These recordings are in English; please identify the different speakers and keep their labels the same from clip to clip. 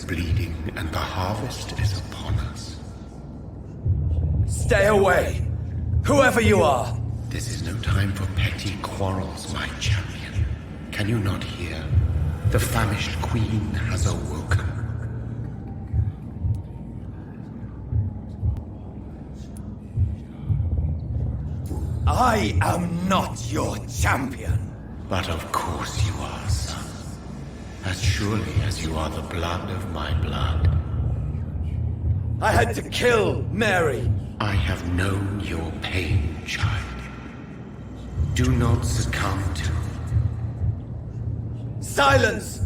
Speaker 1: bleeding and the harvest is upon us.
Speaker 2: Stay away! Whoever you are!
Speaker 1: This is no time for petty quarrels, my champion. Can you not hear? The famished queen has awoken.
Speaker 2: I am not your champion.
Speaker 1: But of course you are, son. As surely as you are the blood of my blood.
Speaker 2: I had to kill Mary.
Speaker 1: I have known your pain, child. Do not succumb to...
Speaker 2: Silence!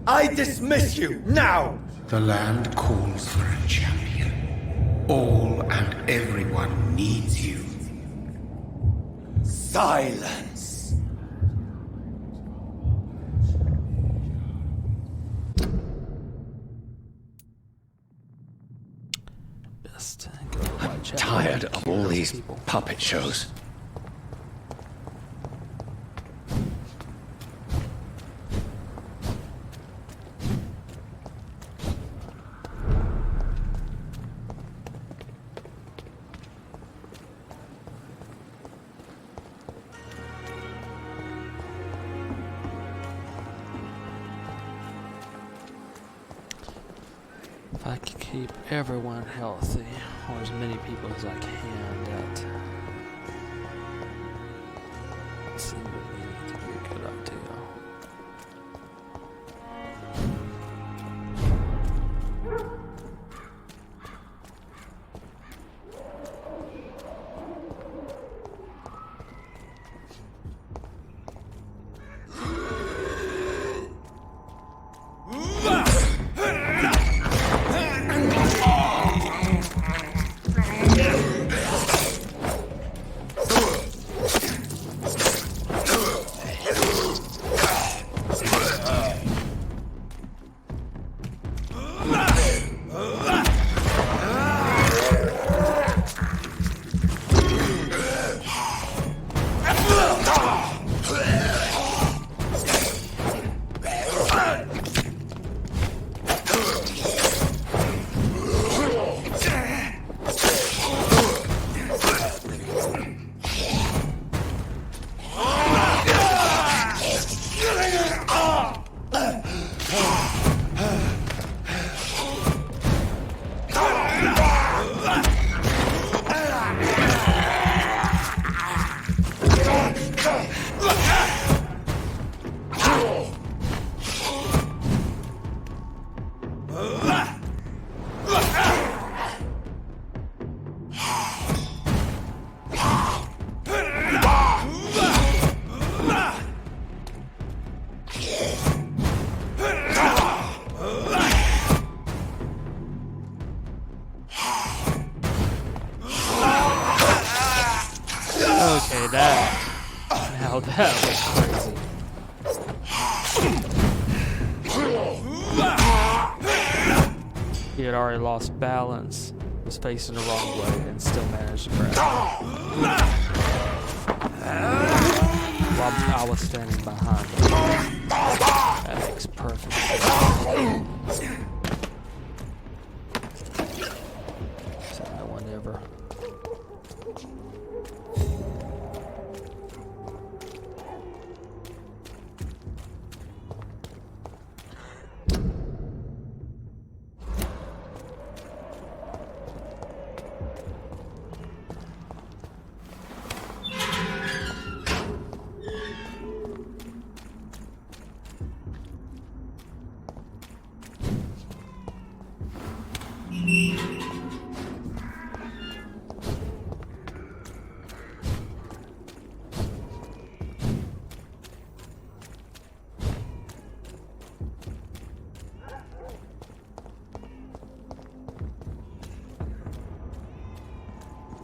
Speaker 2: I dismiss you, now!
Speaker 1: The land calls for a champion. All and everyone needs you.
Speaker 2: Silence!
Speaker 3: Best go to Whitechapel.
Speaker 4: Tired of all these
Speaker 3: People.
Speaker 4: puppet shows.
Speaker 3: If I can keep everyone healthy, or as many people as I can, that seems to be a good idea. Okay, now that was crazy. He had already lost balance, was facing the wrong way, and still managed to grab while I was standing behind him. That makes perfect sense. So no one ever.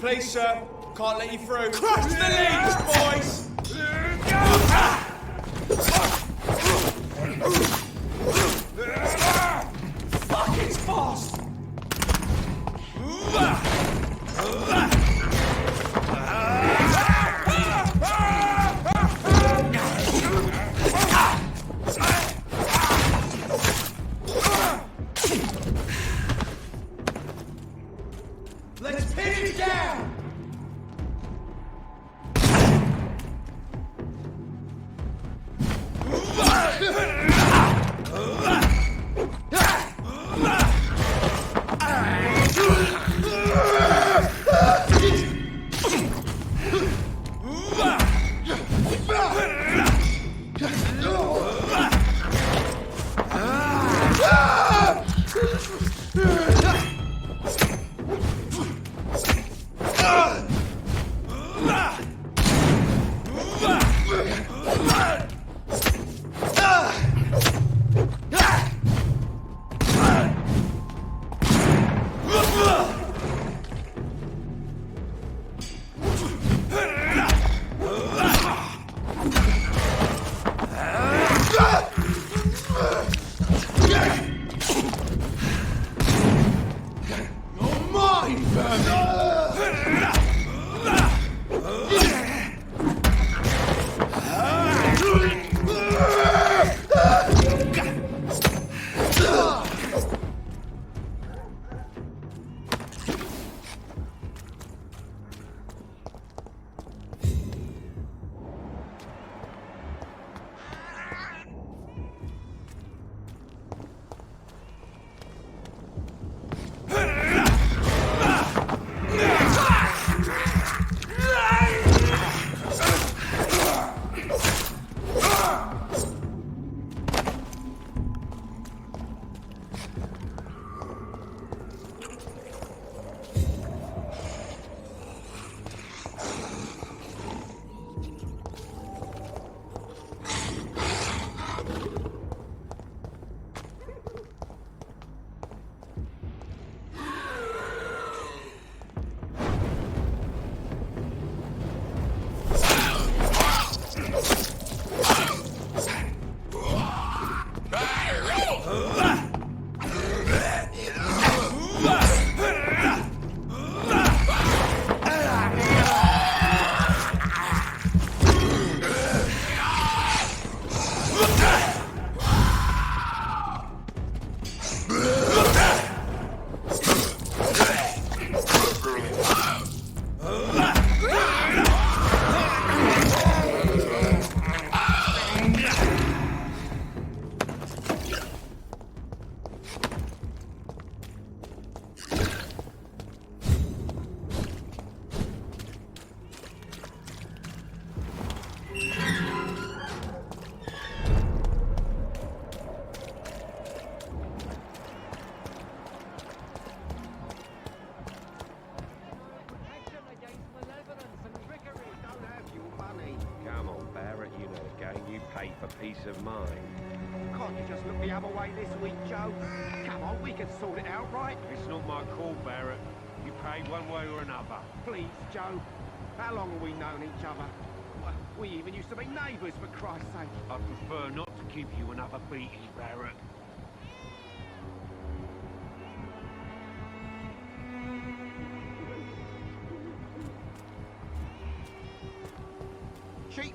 Speaker 2: Please, sir. Can't let you through. Crush the leads, boys! Fuck, it's fast!
Speaker 5: Come on, Barrett, you know the game. You pay for peace of mind. Can't you just look the other way this week, Joe? Come on, we can sort it out, right? It's not my call, Barrett. You pay one way or another. Please, Joe. How long have we known each other? We even used to be neighbours, for Christ's sake. I prefer not to give you another beating, Barrett. Cheap.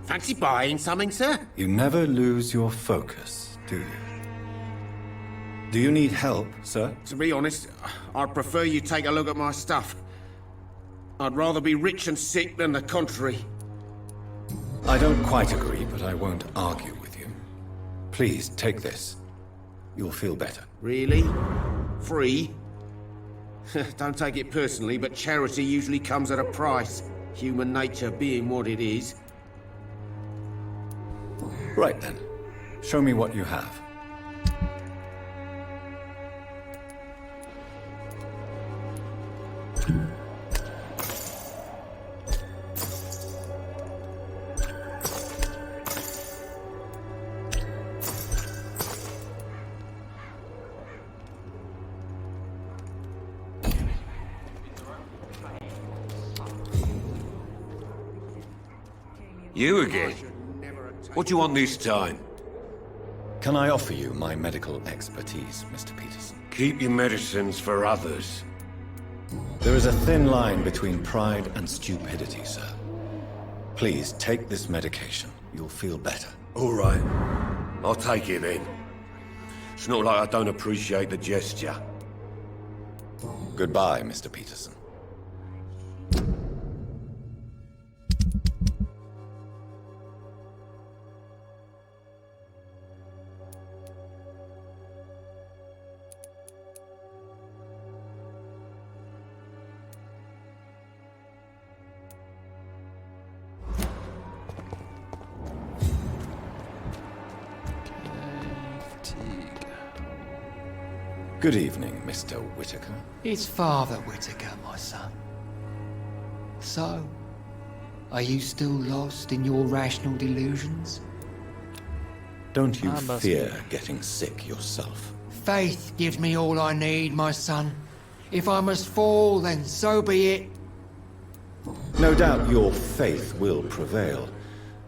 Speaker 4: Fancy buying something, sir?
Speaker 6: You never lose your focus, do you? Do you need help, sir?
Speaker 4: To be honest, I'd prefer you take a look at my stuff. I'd rather be rich and sick than the contrary.
Speaker 6: I don't quite agree, but I won't argue with you. Please, take this. You'll feel better.
Speaker 4: Really? Free? Don't take it personally, but charity usually comes at a price. Human nature being what it is.
Speaker 6: Right then. Show me what you have.
Speaker 7: You again? What do you want this time?
Speaker 6: Can I offer you my medical expertise, Mr. Peterson?
Speaker 7: Keep your medicines for others.
Speaker 6: There is a thin line between pride and stupidity, sir. Please, take this medication. You'll feel better.
Speaker 7: All right. I'll take it then. It's not like I don't appreciate the gesture.
Speaker 6: Goodbye, Mr. Peterson. Good evening, Mr. Whitaker.
Speaker 8: It's Father Whitaker, my son. So, are you still lost in your rational delusions?
Speaker 6: Don't you
Speaker 3: I must
Speaker 6: fear getting sick yourself?
Speaker 8: Faith gives me all I need, my son. If I must fall, then so be it.
Speaker 6: No doubt your faith will prevail,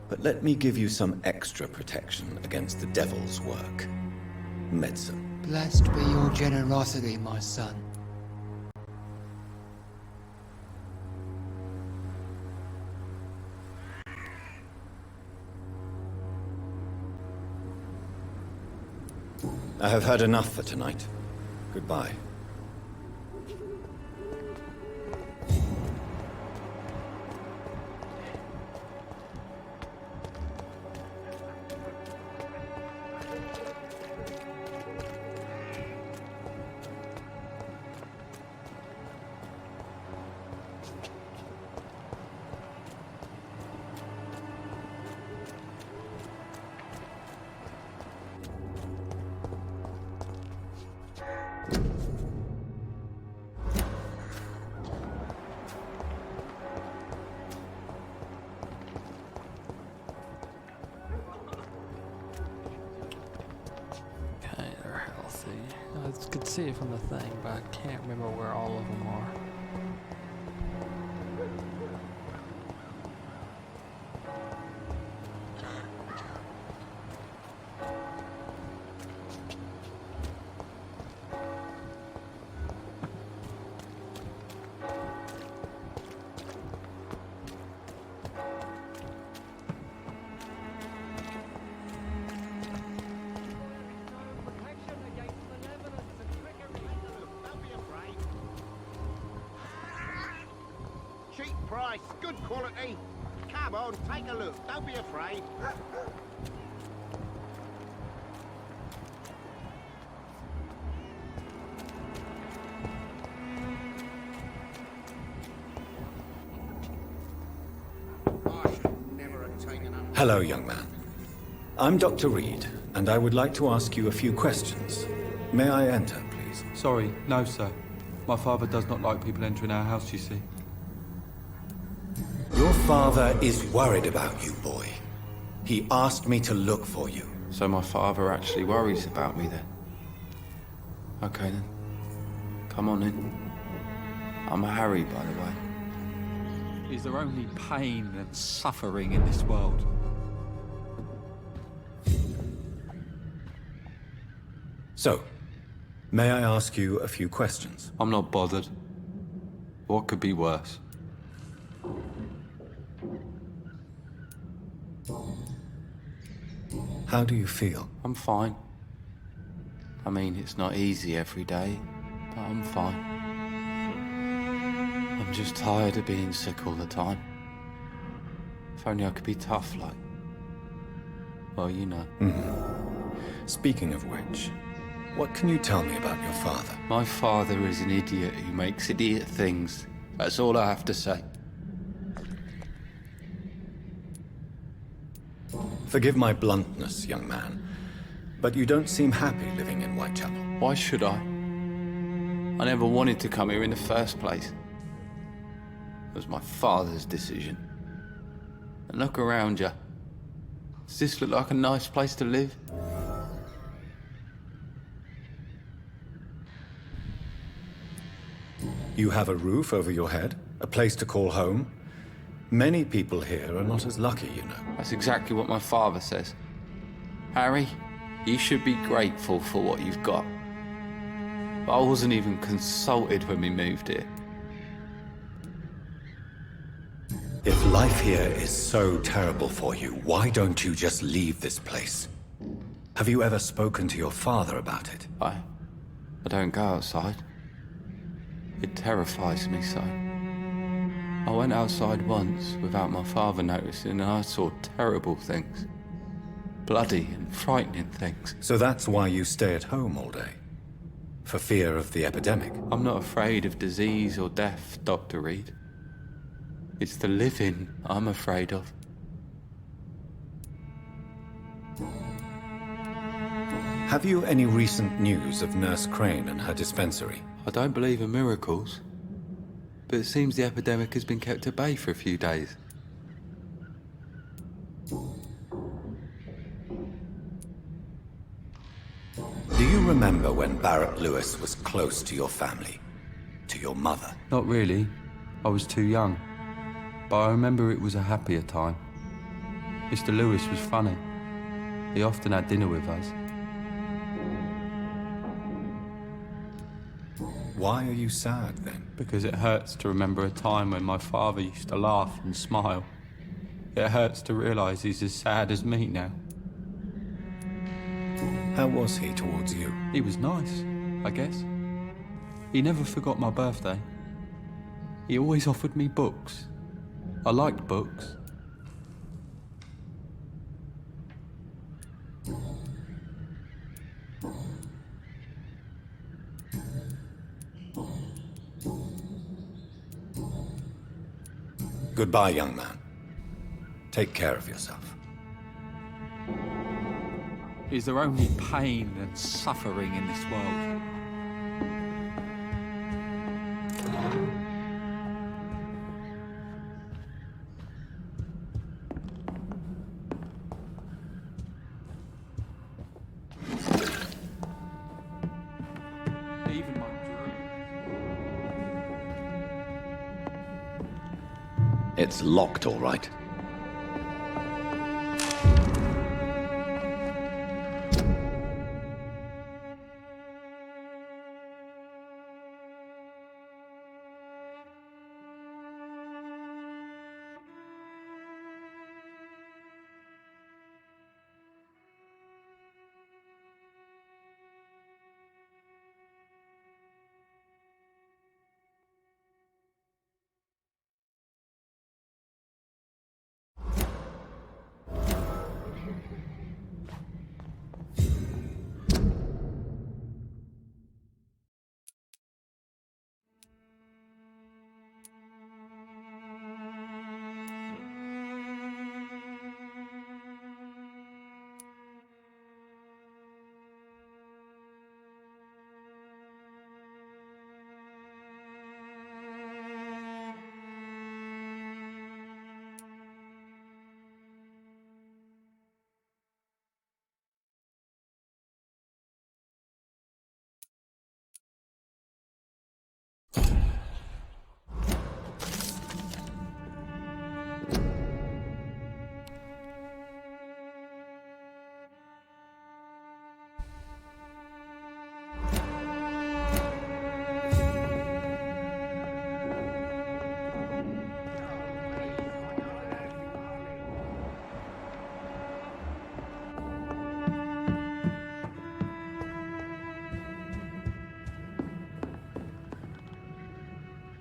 Speaker 6: but let me give you some extra protection against the devil's work. Medicine.
Speaker 8: Blessed be your generosity, my son.
Speaker 6: I have had enough for tonight. Goodbye.
Speaker 3: Okay, they're healthy. I could see it from the thing, but I can't remember where all of them are.
Speaker 5: price, good quality. Come on, take a look. Don't be afraid.
Speaker 4: I should never have taken up.
Speaker 6: Hello, young man. I'm Dr. Reed, and I would like to ask you a few questions. May I enter, please?
Speaker 9: Sorry, no, sir. My father does not like people entering our house, you see.
Speaker 6: Your father is worried about you, boy. He asked me to look for you.
Speaker 9: So my father actually worries about me then? Okay then. Come on in. I'm Harry, by the way. Is there only pain and suffering in this world?
Speaker 6: So, may I ask you a few questions?
Speaker 9: I'm not bothered. What could be worse?
Speaker 6: How do you feel?
Speaker 9: I'm fine. I mean, it's not easy every day, but I'm fine. I'm just tired of being sick all the time. If only I could be tough like... Well, you know.
Speaker 6: Speaking of which, what can you tell me about your father?
Speaker 9: My father is an idiot who makes idiot things. That's all I have to say.
Speaker 6: Forgive my bluntness, young man, but you don't seem happy living in Whitechapel.
Speaker 9: Why should I? I never wanted to come here in the first place. It was my father's decision. And look around you. Does this look like a nice place to live?
Speaker 6: You have a roof over your head, a place to call home. Many people here are not as lucky, you know.
Speaker 9: That's exactly what my father says. Harry, you should be grateful for what you've got. But I wasn't even consulted when we moved here.
Speaker 6: If life here is so terrible for you, why don't you just leave this place? Have you ever spoken to your father about it?
Speaker 9: I don't go outside. It terrifies me so. I went outside once without my father noticing and I saw terrible things. Bloody and frightening things.
Speaker 6: So that's why you stay at home all day? For fear of the epidemic?
Speaker 9: I'm not afraid of disease or death, Dr. Reed. It's the living I'm afraid of.
Speaker 6: Have you any recent news of Nurse Crane and her dispensary?
Speaker 9: I don't believe in miracles, but it seems the epidemic has been kept at bay for a few days.
Speaker 6: Do you remember when Barrett Lewis was close to your family? To your mother?
Speaker 9: Not really. I was too young. But I remember it was a happier time. Mr. Lewis was funny. He often had dinner with us.
Speaker 6: Why are you sad, then?
Speaker 9: Because it hurts to remember a time when my father used to laugh and smile. It hurts to realise he's as sad as me now.
Speaker 6: How was he towards you?
Speaker 9: He was nice, I guess. He never forgot my birthday. He always offered me books. I liked books.
Speaker 6: Goodbye, young man. Take care of yourself.
Speaker 9: Is there only pain and suffering in this world? Even my dream.
Speaker 6: It's locked, all right.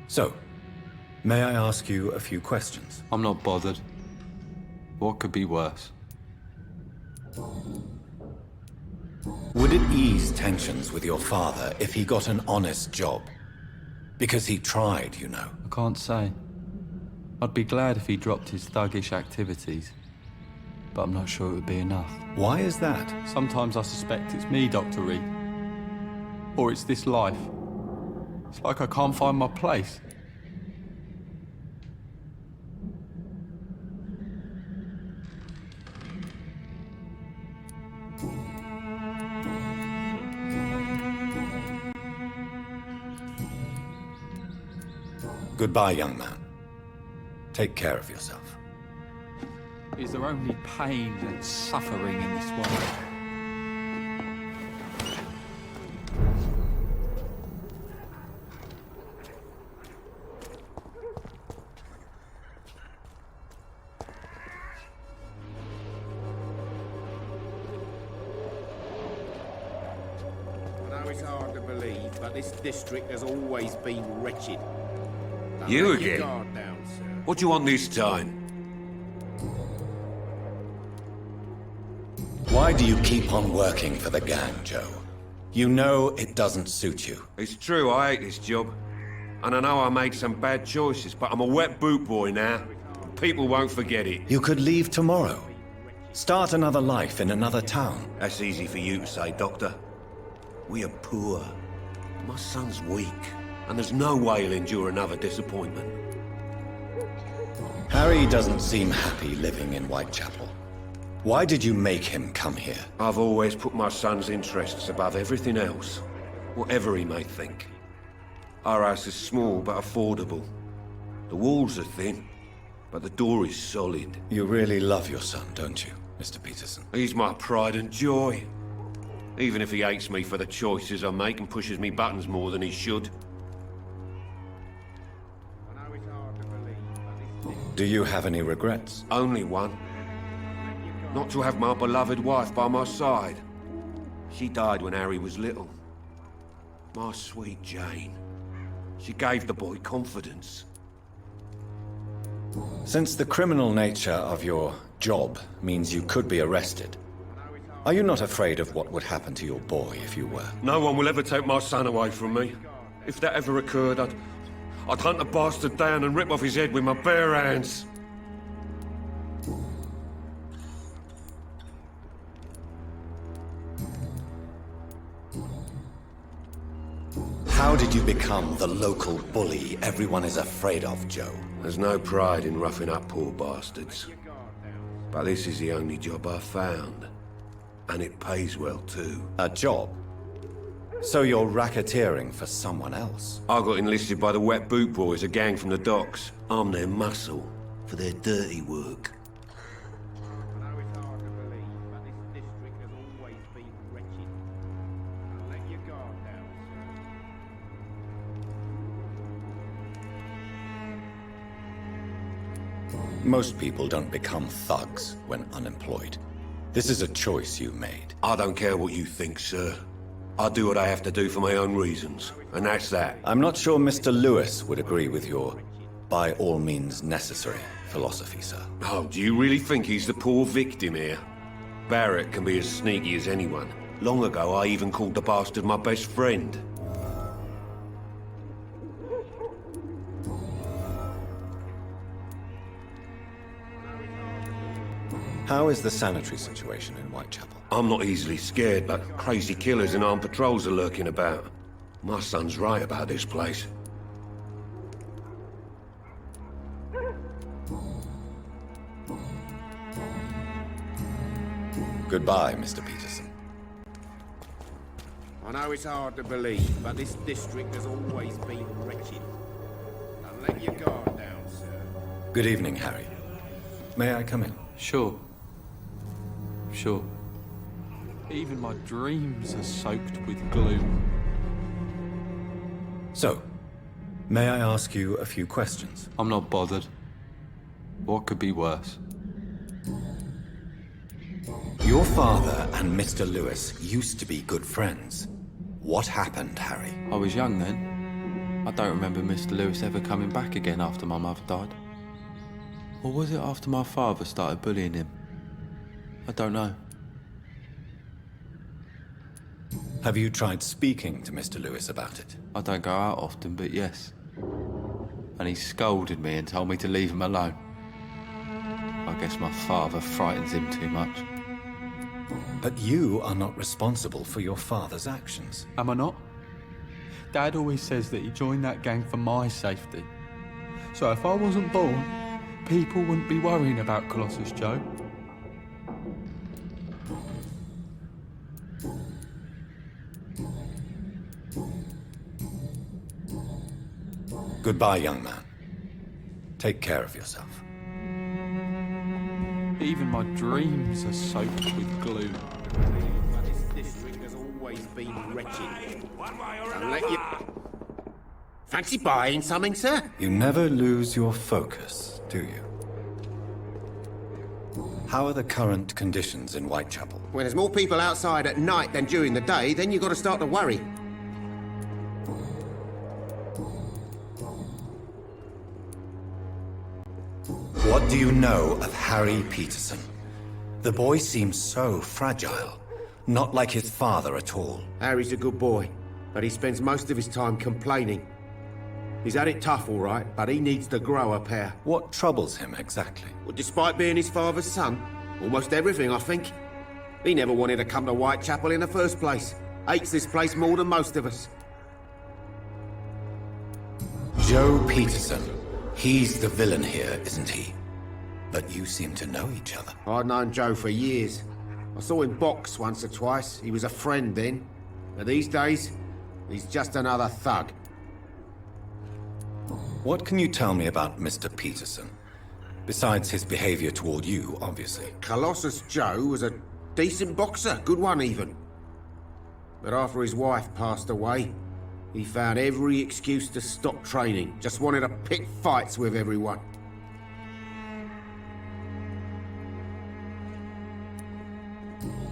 Speaker 6: So, may I ask you a few questions?
Speaker 9: I'm not bothered. What could be worse?
Speaker 6: Would it ease tensions with your father if he got an honest job? Because he tried, you know.
Speaker 9: I can't say. I'd be glad if he dropped his thuggish activities, but I'm not sure it would be enough.
Speaker 6: Why is that?
Speaker 9: Sometimes I suspect it's me, Dr. Reed. Or it's this life. It's like I can't find my place.
Speaker 6: Goodbye, young man. Take care of yourself.
Speaker 9: Is there only pain and suffering in this world?
Speaker 4: I know it's hard to believe, but this district has always been wretched. Now
Speaker 7: You
Speaker 4: let your
Speaker 7: again?
Speaker 4: guard down, sir.
Speaker 7: What do you want this time?
Speaker 6: Why do you keep on working for the gang, Joe? You know it doesn't suit you.
Speaker 7: It's true, I hate this job. And I know I made some bad choices, but I'm a wet boot boy now. People won't forget it.
Speaker 6: You could leave tomorrow. Start another life in another town.
Speaker 7: That's easy for you to say, Doctor. We are poor. My son's weak, and there's no way he'll endure another disappointment.
Speaker 6: Harry doesn't seem happy living in Whitechapel. Why did you make him come here?
Speaker 7: I've always put my son's interests above everything else, whatever he may think. Our house is small but affordable. The walls are thin, but the door is solid.
Speaker 6: You really love your son, don't you, Mr. Peterson?
Speaker 7: He's my pride and joy. Even if he hates me for the choices I make and pushes me buttons more than he should.
Speaker 4: I know it's hard to believe, but this
Speaker 6: Do you have any regrets?
Speaker 7: Only one. Not to have my beloved wife by my side. She died when Harry was little. My sweet Jane. She gave the boy confidence.
Speaker 6: Since the criminal nature of your job means you could be arrested, are you not afraid of what would happen to your boy if you were?
Speaker 7: No one will ever take my son away from me. If that ever occurred, I'd hunt the bastard down and rip off his head with my bare hands.
Speaker 6: How did you become the local bully everyone is afraid of, Joe?
Speaker 7: There's no pride in roughing up poor bastards. But this is the only job I've found. And it pays well, too.
Speaker 6: A job? So you're racketeering for someone else?
Speaker 7: I got enlisted by the Wet Boot Boys, a gang from the docks. I'm their muscle for their dirty work.
Speaker 4: I know it's hard to believe, but this district has always been wretched. Now let your guard down, sir.
Speaker 6: Most people don't become thugs when unemployed. This is a choice you made.
Speaker 7: I don't care what you think, sir. I do what I have to do for my own reasons, and that's that.
Speaker 6: I'm not sure Mr. Lewis would agree with your by all means necessary philosophy, sir.
Speaker 7: Oh, do you really think he's the poor victim here? Barrett can be as sneaky as anyone. Long ago, I even called the bastard my best friend.
Speaker 6: How is the sanitary situation in Whitechapel?
Speaker 7: I'm not easily scared, but crazy killers and armed patrols are lurking about. My son's right about this place.
Speaker 6: Goodbye, Mr. Peterson.
Speaker 4: I know it's hard to believe, but this district has always been wretched. Now let your guard down, sir.
Speaker 6: Good evening, Harry. May I come in?
Speaker 9: Sure. Sure. Even my dreams are soaked with gloom.
Speaker 6: So, may I ask you a few questions?
Speaker 9: I'm not bothered. What could be worse?
Speaker 6: Your father and Mr. Lewis used to be good friends. What happened, Harry?
Speaker 9: I was young then. I don't remember Mr. Lewis ever coming back again after my mother died. Or was it after my father started bullying him? I don't know.
Speaker 6: Have you tried speaking to Mr. Lewis about it?
Speaker 9: I don't go out often, but yes. And he scolded me and told me to leave him alone. I guess my father frightens him too much.
Speaker 6: But you are not responsible for your father's actions.
Speaker 10: Am I not? Dad always says that he joined that gang for my safety. So if I wasn't born, people wouldn't be worrying about Colossus Joe.
Speaker 6: Goodbye, young man. Take care of yourself.
Speaker 10: Even my dreams are soaked with glue.
Speaker 4: But this district has always been wretched. Don't let you... Fancy buying something, sir?
Speaker 6: You never lose your focus, do you? How are the current conditions in Whitechapel?
Speaker 4: When there's more people outside at night than during the day, then you've got to start to worry.
Speaker 6: What do you know of Harry Peterson? The boy seems so fragile, not like his father at all.
Speaker 4: Harry's a good boy, but he spends most of his time complaining. He's had it tough, all right, but he needs to grow a pair.
Speaker 6: What troubles him exactly?
Speaker 4: Well, despite being his father's son, almost everything, I think. He never wanted to come to Whitechapel in the first place. Hates this place more than most of us.
Speaker 6: Joe Peterson. He's the villain here, isn't he? But you seem to know each other.
Speaker 4: I'd known Joe for years. I saw him box once or twice. He was a friend then. But these days, he's just another thug.
Speaker 6: What can you tell me about Mr. Peterson? Besides his behavior toward you, obviously.
Speaker 4: Colossus Joe was a decent boxer, good one even. But after his wife passed away, he found every excuse to stop training. Just wanted to pick fights with everyone.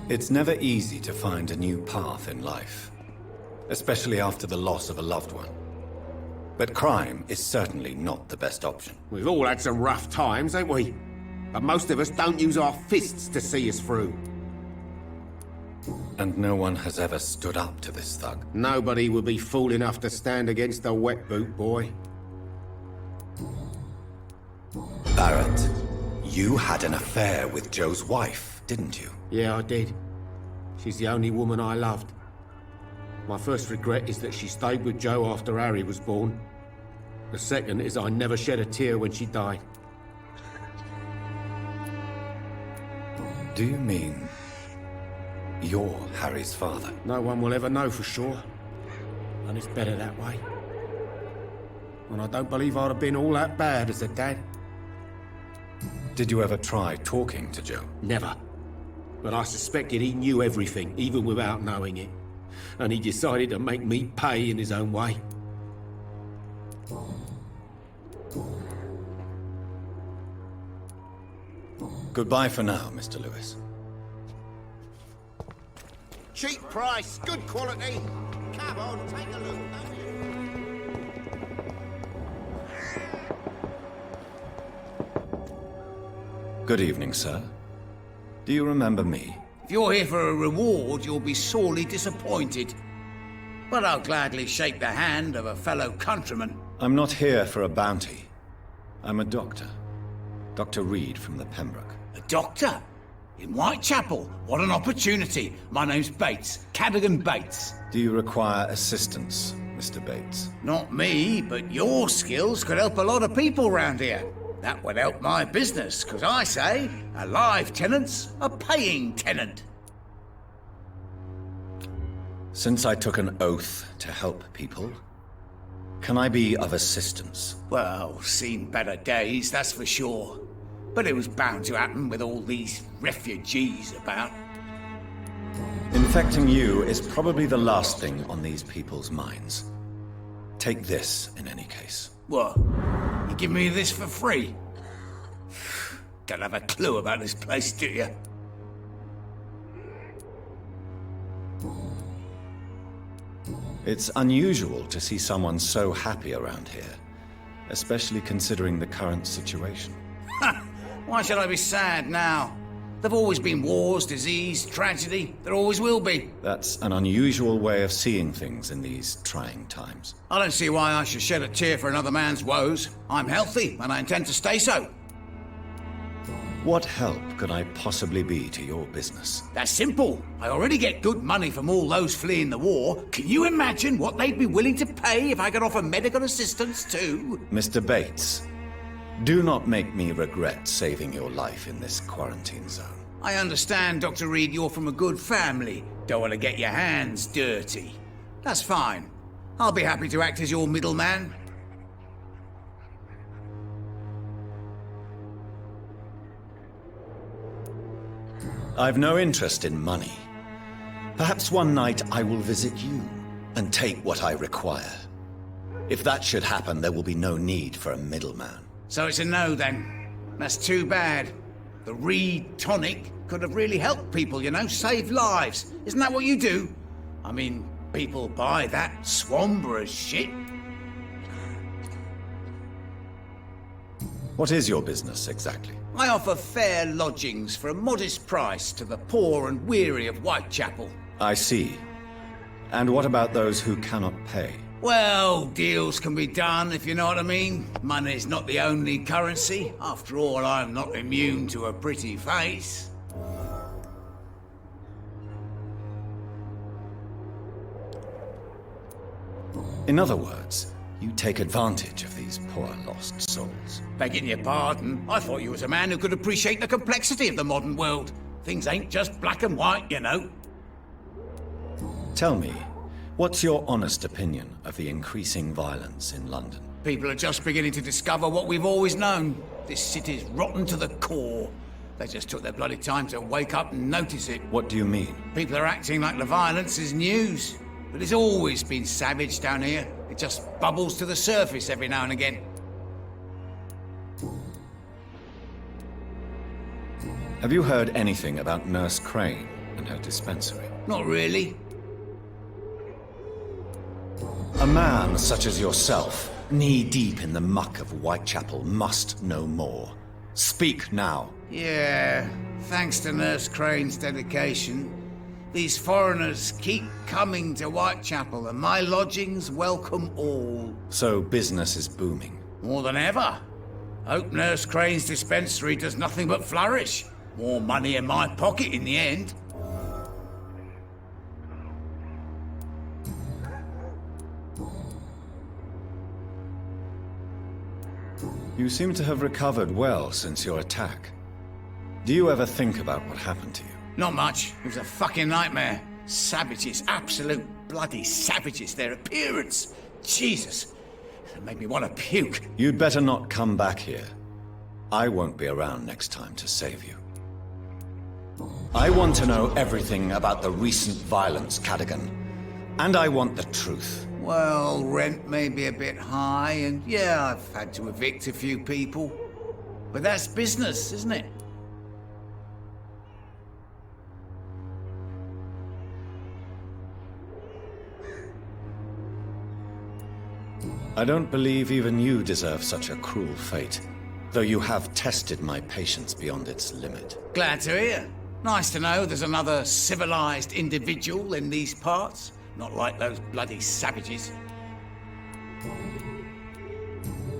Speaker 6: It's never easy to find a new path in life, especially after the loss of a loved one. But crime is certainly not the best option.
Speaker 4: We've all had some rough times, ain't we? But most of us don't use our fists to see us through.
Speaker 6: And no one has ever stood up to this thug.
Speaker 4: Nobody would be fool enough to stand against a wet boot boy.
Speaker 6: Barrett, you had an affair with Joe's wife, didn't you?
Speaker 4: Yeah, I did. She's the only woman I loved. My first regret is that she stayed with Joe after Harry was born. The second is I never shed a tear when she died.
Speaker 6: Do you mean you're Harry's father?
Speaker 4: No one will ever know for sure. And it's better that way. And I don't believe I'd have been all that bad as a dad.
Speaker 6: Did you ever try talking to Joe?
Speaker 4: Never. But I suspected he knew everything, even without knowing it. And he decided to make me pay in his own way.
Speaker 6: Goodbye for now, Mr. Lewis.
Speaker 4: Cheap price, good quality. Come on, take a look.
Speaker 6: Good evening, sir. Do you remember me?
Speaker 11: If you're here for a reward, you'll be sorely disappointed. But I'll gladly shake the hand of a fellow countryman.
Speaker 6: I'm not here for a bounty. I'm a doctor. Dr. Reed from the Pembroke.
Speaker 11: A doctor? In Whitechapel? What an opportunity. My name's Bates. Cadogan Bates.
Speaker 6: Do you require assistance, Mr. Bates?
Speaker 11: Not me, but your skills could help a lot of people round here. That would help my business, because I say, a live tenant's a paying tenant.
Speaker 6: Since I took an oath to help people, can I be of assistance?
Speaker 11: Well, seen better days, that's for sure. But it was bound to happen with all these refugees about.
Speaker 6: Infecting you is probably the last thing on these people's minds. Take this, in any case.
Speaker 11: What? You give me this for free? Don't have a clue about this place, do you?
Speaker 6: It's unusual to see someone so happy around here, especially considering the current situation.
Speaker 11: Why should I be sad now? There've always been wars, disease, tragedy. There always will be.
Speaker 6: That's an unusual way of seeing things in these trying times.
Speaker 11: I don't see why I should shed a tear for another man's woes. I'm healthy, and I intend to stay so.
Speaker 6: What help could I possibly be to your business?
Speaker 11: That's simple. I already get good money from all those fleeing the war. Can you imagine what they'd be willing to pay if I could offer medical assistance too?
Speaker 6: Mr. Bates, do not make me regret saving your life in this quarantine zone.
Speaker 11: I understand, Dr. Reed, you're from a good family. Don't want to get your hands dirty. That's fine. I'll be happy to act as your middleman.
Speaker 6: I've no interest in money. Perhaps one night I will visit you and take what I require. If that should happen, there will be no need for a middleman.
Speaker 11: So it's a no, then. That's too bad. The Reed tonic could have really helped people, you know, save lives. Isn't that what you do? I mean, people buy that Swambra shit.
Speaker 6: What is your business, exactly?
Speaker 11: I offer fair lodgings for a modest price to the poor and weary of Whitechapel.
Speaker 6: I see. And what about those who cannot pay?
Speaker 11: Well, deals can be done, if you know what I mean. Money's not the only currency. After all, I'm not immune to a pretty face.
Speaker 6: In other words, you take advantage of these poor lost souls.
Speaker 11: Begging your pardon, I thought you was a man who could appreciate the complexity of the modern world. Things ain't just black and white, you know.
Speaker 6: Tell me, what's your honest opinion of the increasing violence in London?
Speaker 11: People are just beginning to discover what we've always known. This city's rotten to the core. They just took their bloody time to wake up and notice it.
Speaker 6: What do you mean?
Speaker 11: People are acting like the violence is news. But it's always been savage down here. It just bubbles to the surface every now and again.
Speaker 6: Have you heard anything about Nurse Crane and her dispensary?
Speaker 11: Not really.
Speaker 6: A man such as yourself, knee-deep in the muck of Whitechapel, must know more. Speak now.
Speaker 11: Yeah, thanks to Nurse Crane's dedication, these foreigners keep coming to Whitechapel, and my lodgings welcome all.
Speaker 6: So business is booming.
Speaker 11: More than ever. Hope Nurse Crane's dispensary does nothing but flourish. More money in my pocket in the end.
Speaker 6: You seem to have recovered well since your attack. Do you ever think about what happened to you?
Speaker 11: Not much. It was a fucking nightmare. Savages, absolute bloody savages. Their appearance. Jesus. It made me want to puke.
Speaker 6: You'd better not come back here. I won't be around next time to save you. I want to know everything about the recent violence, Cadogan. And I want the truth.
Speaker 11: Well, rent may be a bit high, and yeah, I've had to evict a few people. But that's business, isn't it?
Speaker 6: I don't believe even you deserve such a cruel fate, though you have tested my patience beyond its limit.
Speaker 11: Glad to hear. Nice to know there's another civilized individual in these parts. Not like those bloody savages.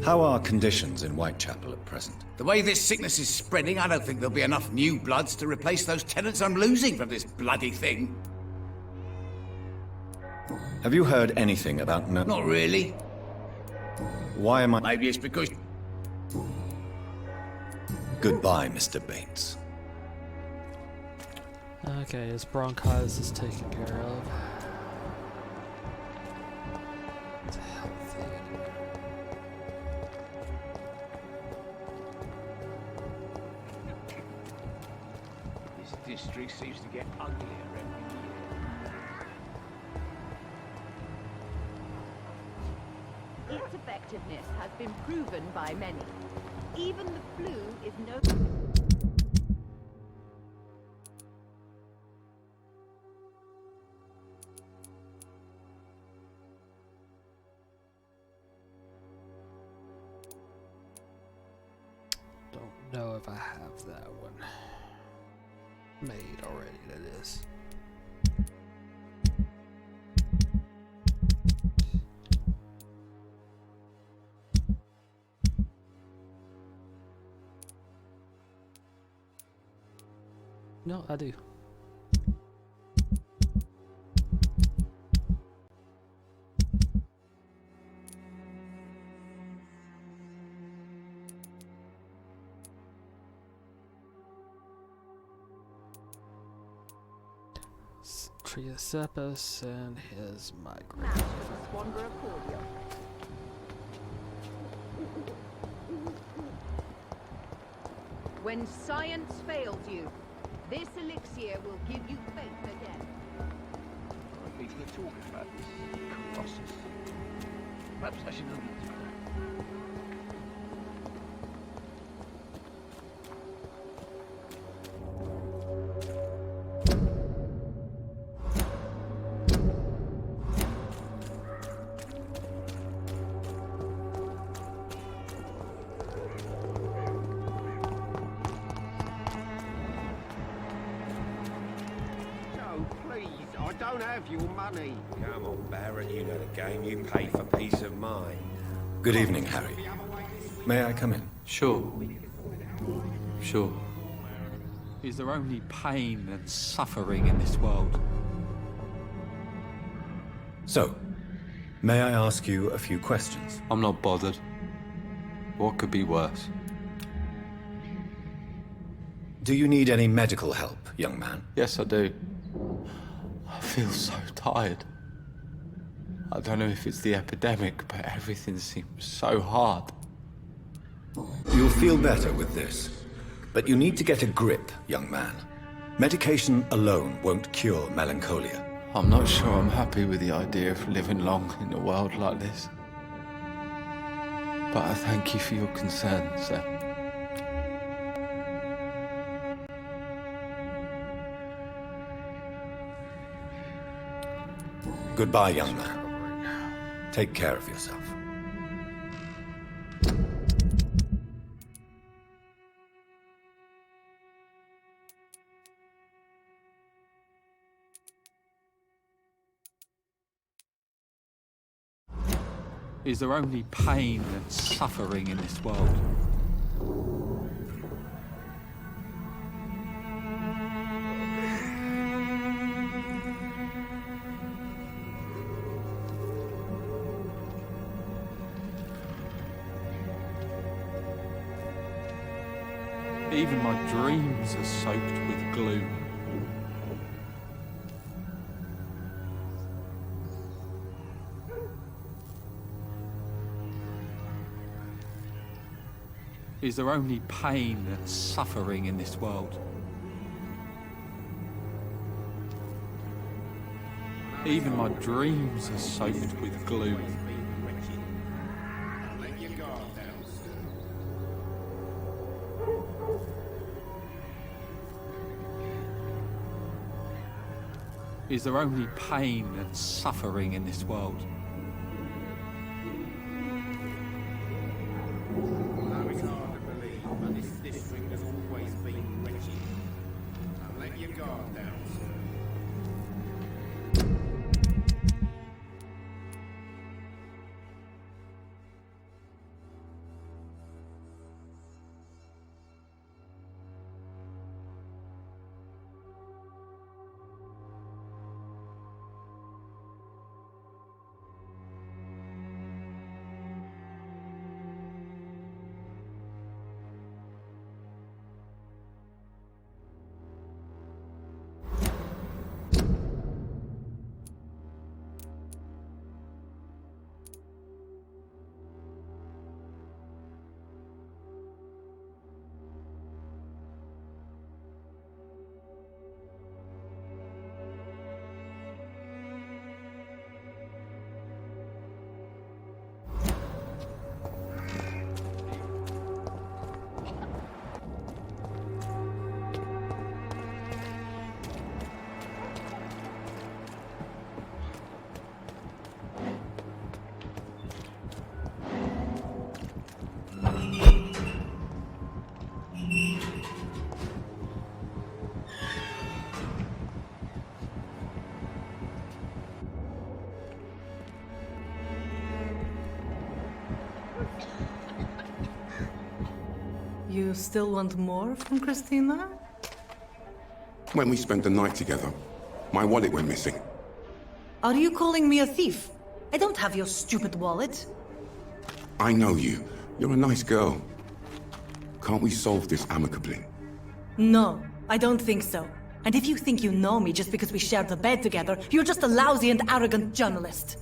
Speaker 6: How are conditions in Whitechapel at present?
Speaker 11: The way this sickness is spreading, I don't think there'll be enough new bloods to replace those tenants I'm losing from this bloody thing.
Speaker 6: Have you heard anything about
Speaker 11: Not really.
Speaker 6: Why am I...
Speaker 11: Maybe it's because...
Speaker 6: Goodbye, Mr. Bates.
Speaker 3: Okay, his bronchitis is taken care of. It's healthy.
Speaker 5: This district seems to get uglier every year.
Speaker 12: Its effectiveness has been proven by many. Even the flu is no...
Speaker 3: know if I have that one made already, that is. No, I do. Triacepus and his migrant.
Speaker 12: Wanderer cordial. When science fails you, this elixir will give you faith again.
Speaker 5: People are talking about this Colossus. Perhaps I should look into it.
Speaker 7: I don't have your money.
Speaker 5: Come on, Barrett, you know the game. You pay for peace of mind.
Speaker 6: Good evening, Harry. May I come in?
Speaker 10: Sure. Sure. Is there only pain and suffering in this world?
Speaker 6: So, may I ask you a few questions?
Speaker 9: I'm not bothered. What could be worse?
Speaker 6: Do you need any medical help, young man?
Speaker 9: Yes, I do. I feel so tired. I don't know if it's the epidemic, but everything seems so hard.
Speaker 6: You'll feel better with this. But you need to get a grip, young man. Medication alone won't cure melancholia.
Speaker 9: I'm not sure I'm happy with the idea of living long in a world like this. But I thank you for your concern, sir.
Speaker 6: Goodbye, young man. Take care of yourself.
Speaker 10: Is there only pain and suffering in this world? Even my dreams are soaked with gloom. Is there only pain and suffering in this world? Even my dreams are soaked with gloom. Is there only pain and suffering in this world?
Speaker 13: You still want more from Christina?
Speaker 14: When we spent the night together, my wallet went missing.
Speaker 13: Are you calling me a thief? I don't have your stupid wallet.
Speaker 14: I know you. You're a nice girl. Can't we solve this amicably?
Speaker 13: No, I don't think so. And if you think you know me just because we shared the bed together, you're just a lousy and arrogant journalist.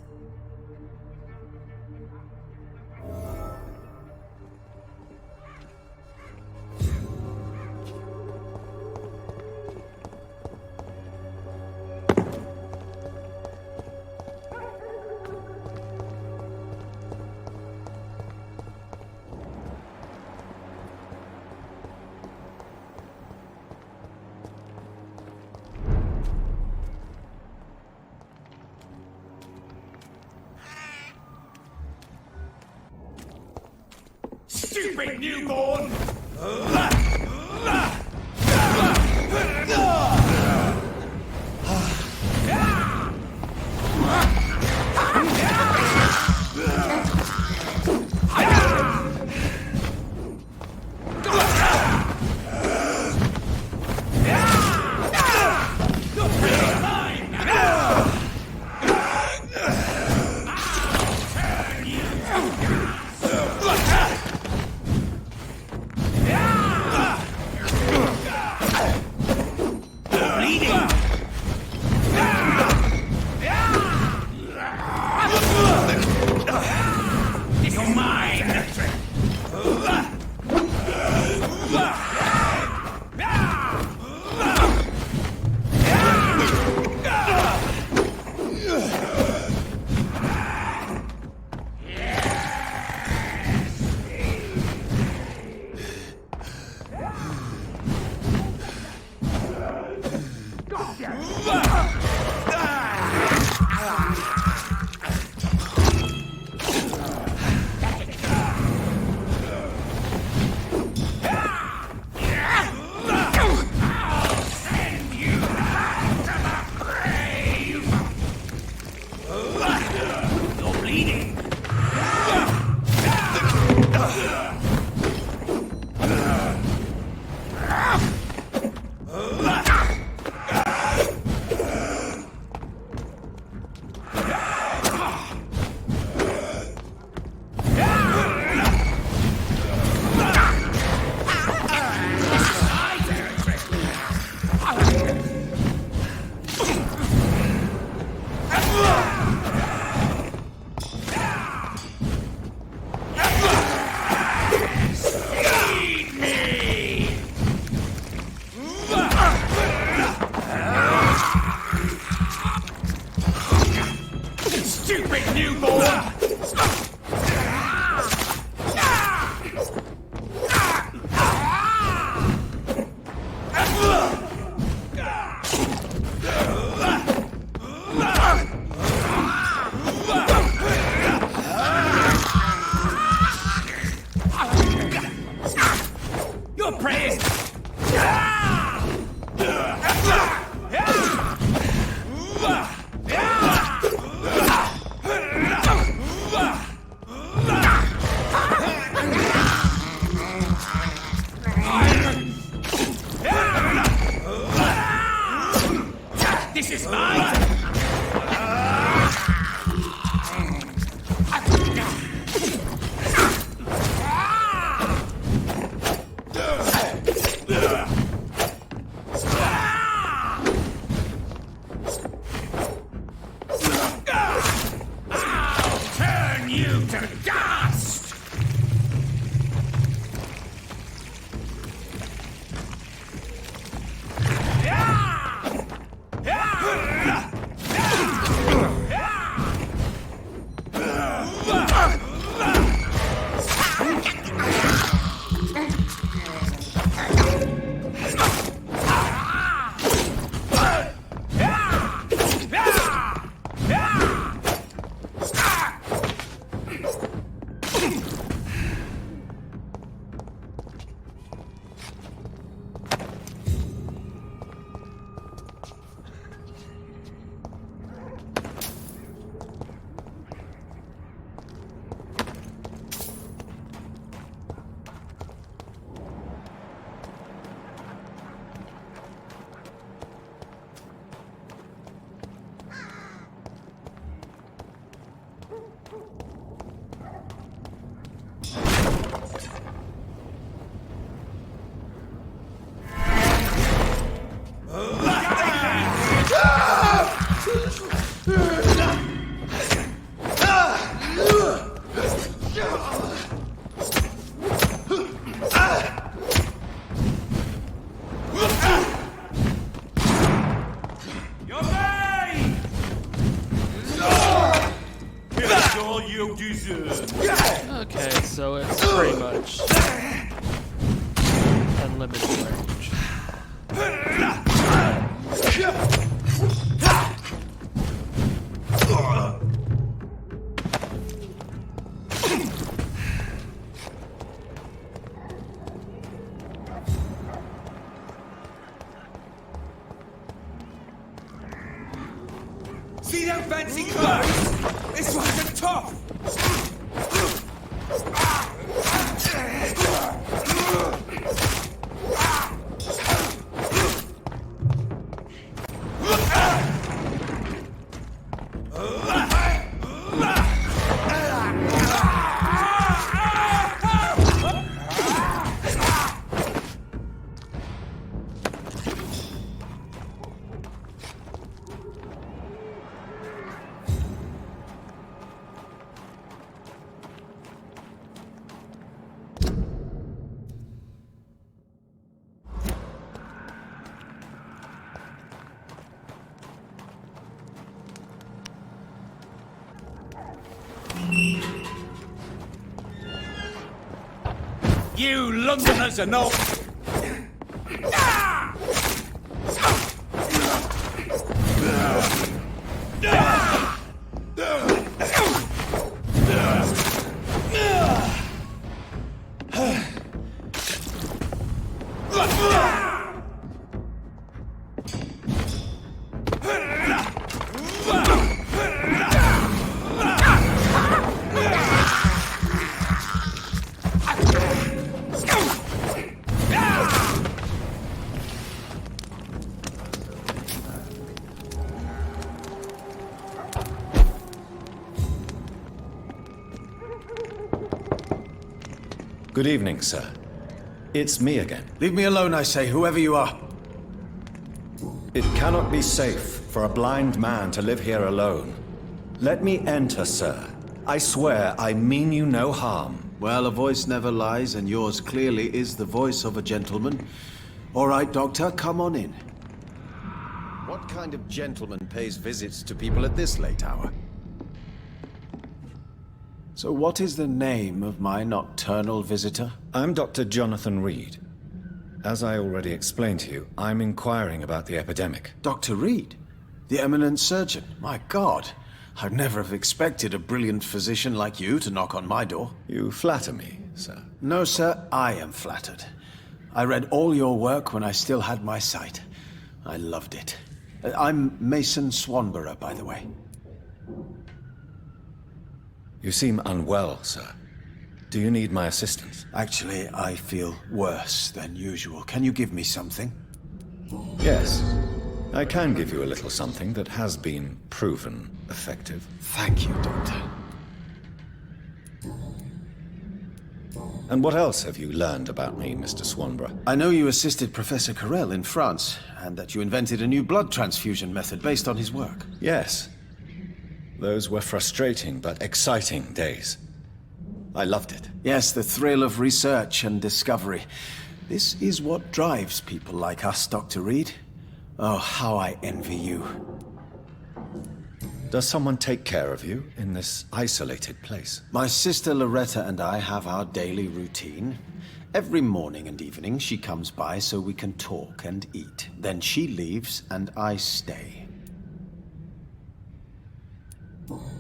Speaker 2: Stupid newborn!
Speaker 3: Okay, so it's pretty much unlimited range.
Speaker 2: See them fancy clothes? This one's a top!
Speaker 11: You Londoners are not...
Speaker 6: Good evening, sir. It's me again.
Speaker 11: Leave me alone, I say, whoever you are.
Speaker 6: It cannot be safe for a blind man to live here alone. Let me enter, sir. I swear I mean you no harm.
Speaker 15: Well, a voice never lies, and yours clearly is the voice of a gentleman. All right, Doctor, come on in. What kind of gentleman pays visits to people at this late hour? So what is the name of my nocturnal visitor?
Speaker 6: I'm Dr. Jonathan Reed. As I already explained to you, I'm inquiring about the epidemic.
Speaker 15: Dr. Reed? The eminent surgeon? My God, I'd never have expected a brilliant physician like you to knock on my door.
Speaker 6: You flatter me, sir.
Speaker 15: No, sir, I am flattered. I read all your work when I still had my sight. I loved it. I'm Mason Swanborough, by the way.
Speaker 6: You seem unwell, sir. Do you need my assistance?
Speaker 15: Actually, I feel worse than usual. Can you give me something?
Speaker 6: Yes. I can give you a little something that has been proven effective.
Speaker 15: Thank you, Doctor.
Speaker 6: And what else have you learned about me, Mr. Swanborough?
Speaker 15: I know you assisted Professor Carell in France, and that you invented a new blood transfusion method based on his work.
Speaker 6: Yes. Those were frustrating but exciting days. I loved it.
Speaker 15: Yes, the thrill of research and discovery. This is what drives people like us, Dr. Reed. Oh, how I envy you.
Speaker 6: Does someone take care of you in this isolated place?
Speaker 15: My sister Loretta and I have our daily routine. Every morning and evening she comes by so we can talk and eat. Then she leaves and I stay.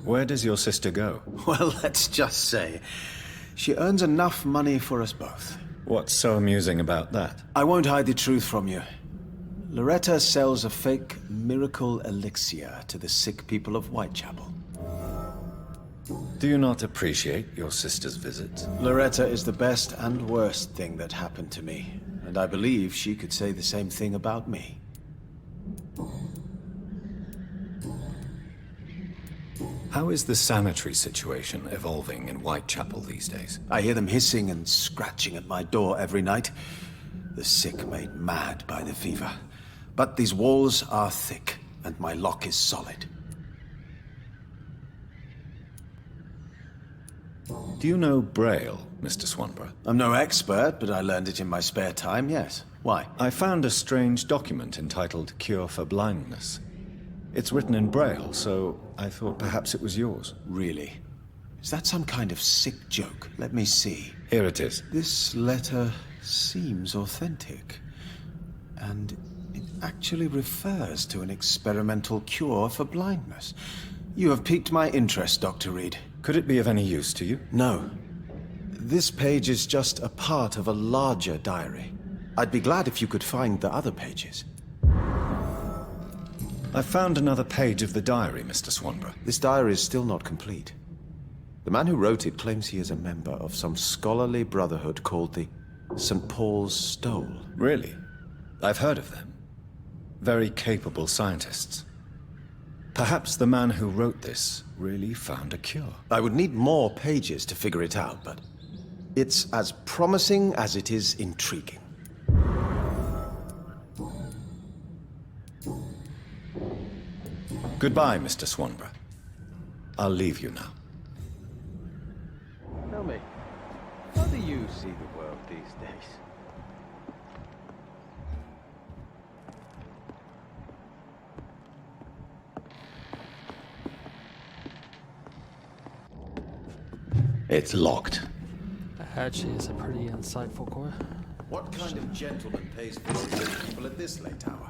Speaker 6: Where does your sister go?
Speaker 15: Well, let's just say, she earns enough money for us both.
Speaker 6: What's so amusing about that?
Speaker 15: I won't hide the truth from you. Loretta sells a fake miracle elixir to the sick people of Whitechapel.
Speaker 6: Do you not appreciate your sister's visit?
Speaker 15: Loretta is the best and worst thing that happened to me, and I believe she could say the same thing about me.
Speaker 6: How is the sanitary situation evolving in Whitechapel these days?
Speaker 15: I hear them hissing and scratching at my door every night. The sick made mad by the fever. But these walls are thick, and my lock is solid.
Speaker 6: Do you know Braille, Mr. Swanborough?
Speaker 15: I'm no expert, but I learned it in my spare time, yes. Why?
Speaker 6: I found a strange document entitled Cure for Blindness. It's written in Braille, so I thought perhaps it was yours.
Speaker 15: Really? Is that some kind of sick joke? Let me see.
Speaker 6: Here it is.
Speaker 15: This letter seems authentic. And it actually refers to an experimental cure for blindness. You have piqued my interest, Dr. Reed.
Speaker 6: Could it be of any use to you?
Speaker 15: No. This page is just a part of a larger diary. I'd be glad if you could find the other pages.
Speaker 6: I found another page of the diary, Mr. Swanborough.
Speaker 15: This diary is still not complete. The man who wrote it claims he is a member of some scholarly brotherhood called the St. Paul's Stole.
Speaker 6: Really? I've heard of them. Very capable scientists. Perhaps the man who wrote this really found a cure.
Speaker 15: I would need more pages to figure it out, but it's as promising as it is intriguing.
Speaker 6: Goodbye, Mr. Swanborough. I'll leave you now.
Speaker 16: Tell me, how do you see the world these days?
Speaker 6: It's locked.
Speaker 3: Actually, it's a pretty insightful core.
Speaker 15: What kind of gentleman pays visits to people at this late hour?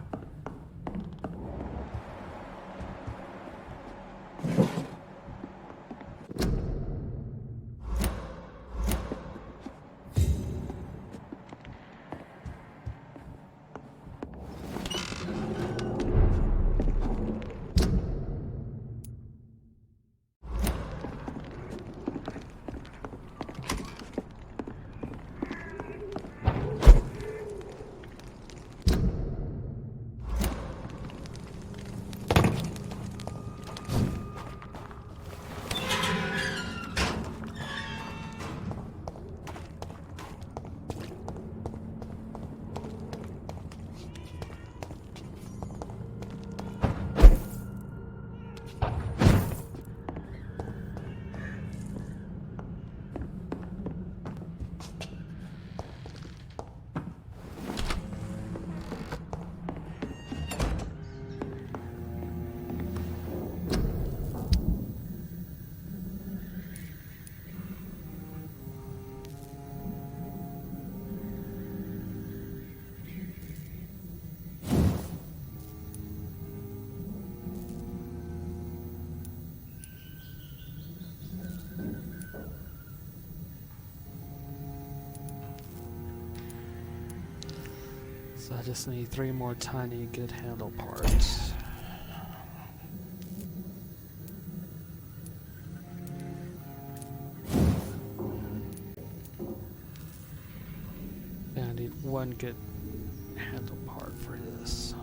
Speaker 3: So I just need 3 more tiny good handle parts. And I need 1 good handle part for this.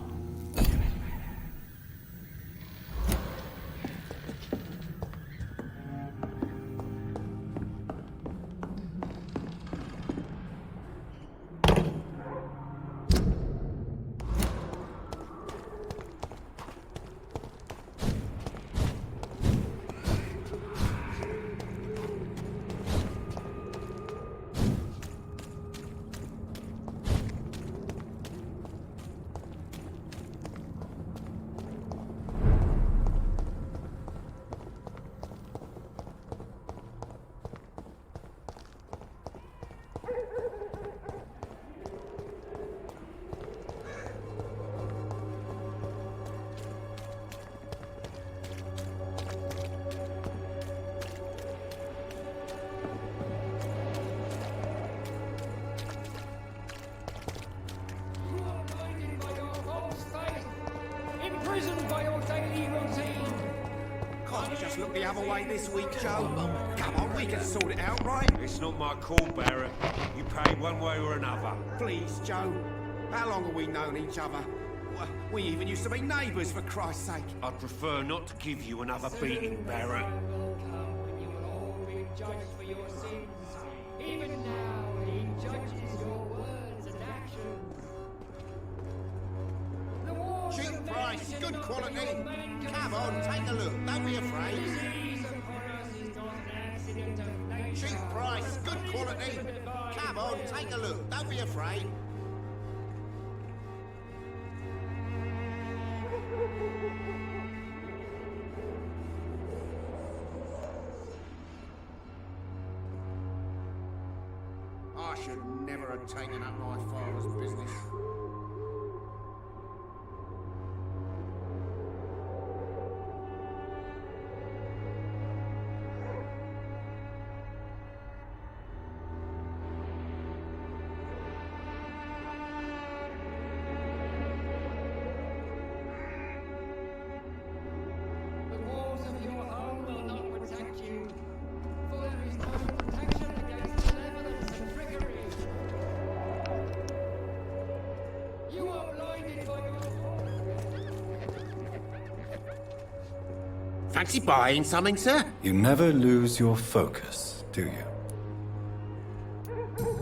Speaker 5: Imprisoned by your daily routine. Can't you just look the other way this week, Joe? Come on, we can sort it out, right?
Speaker 7: It's not my call, Barrett. You pay one way or another.
Speaker 5: Please, Joe. How long have we known each other?
Speaker 4: We even used to be neighbours, for Christ's sake.
Speaker 7: I'd prefer not to give you another beating, Barrett.
Speaker 17: Judged for your sins. Even now, he judges your words and actions. The wars
Speaker 4: Cheap
Speaker 17: of
Speaker 4: price,
Speaker 17: vengeance
Speaker 4: good
Speaker 17: of
Speaker 4: quality.
Speaker 17: your main
Speaker 4: Come on,
Speaker 17: concern.
Speaker 4: take a look. Don't be afraid.
Speaker 17: Disease upon us is not an accident of nature.
Speaker 4: Cheap price, good quality. Come on, take a look. Don't be afraid. I should never have taken up my father's business.
Speaker 17: The walls of your home will not protect you, for there is no protection against malevolence and trickery. You are blinded by your
Speaker 4: Fancy buying something, sir?
Speaker 6: You never lose your focus, do you?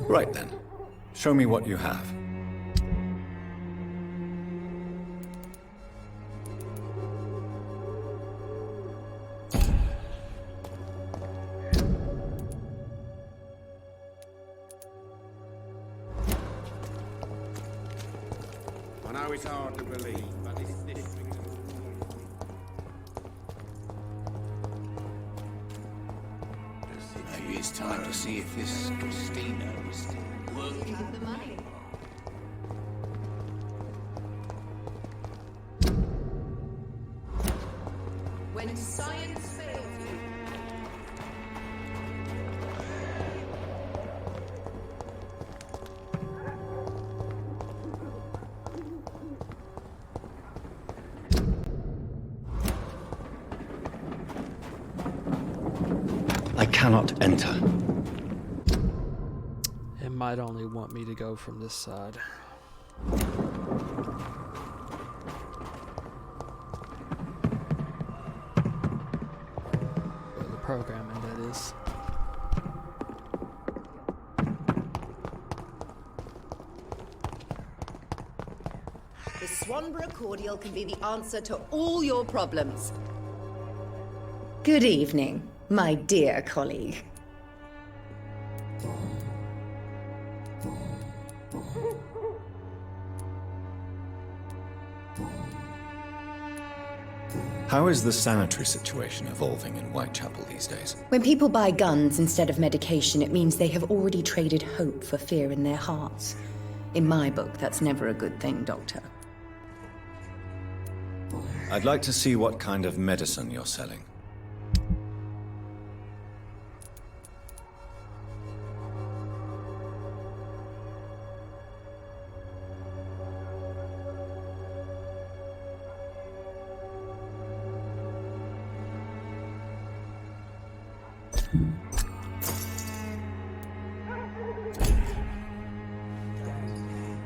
Speaker 6: Right then. Show me what you have.
Speaker 4: I know it's hard to believe, but it's this.
Speaker 11: Maybe it's time to see if this Christina is still working.
Speaker 12: The money. When science fails you,
Speaker 6: I cannot enter.
Speaker 3: It might only want me to go from this side. Or the programming, that is.
Speaker 12: the Swanborough cordial can be the answer to all your problems. Good evening, my dear colleague.
Speaker 6: How is the sanitary situation evolving in Whitechapel these days?
Speaker 12: When people buy guns instead of medication, it means they have already traded hope for fear in their hearts. In my book, that's never a good thing, Doctor.
Speaker 6: I'd like to see what kind of medicine you're selling.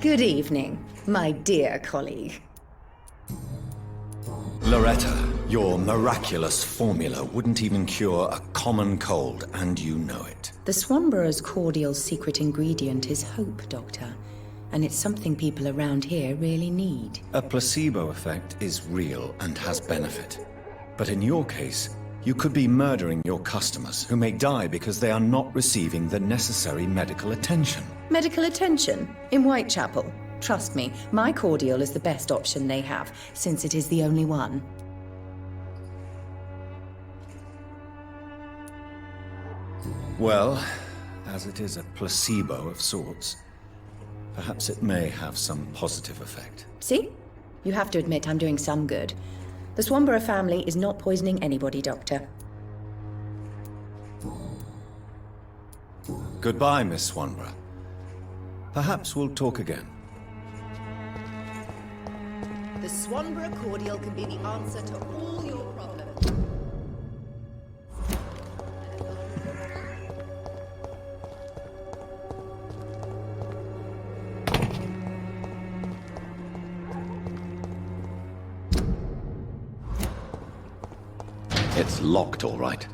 Speaker 12: Good evening, my dear colleague.
Speaker 6: Loretta, your miraculous formula wouldn't even cure a common cold, and you know it.
Speaker 12: The Swanborough's cordial's secret ingredient is hope, Doctor. And it's something people around here really need.
Speaker 6: A placebo effect is real and has benefit. But in your case, you could be murdering your customers, who may die because they are not receiving the necessary medical attention.
Speaker 12: Medical attention? In Whitechapel? Trust me, my cordial is the best option they have, since it is the only one.
Speaker 6: Well, as it is a placebo of sorts, perhaps it may have some positive effect.
Speaker 12: See? You have to admit I'm doing some good. The Swanborough family is not poisoning anybody, Doctor.
Speaker 6: Goodbye, Miss Swanborough. Perhaps we'll talk again.
Speaker 12: The Swanborough cordial can be the answer to all your problems.
Speaker 6: It's locked, all right.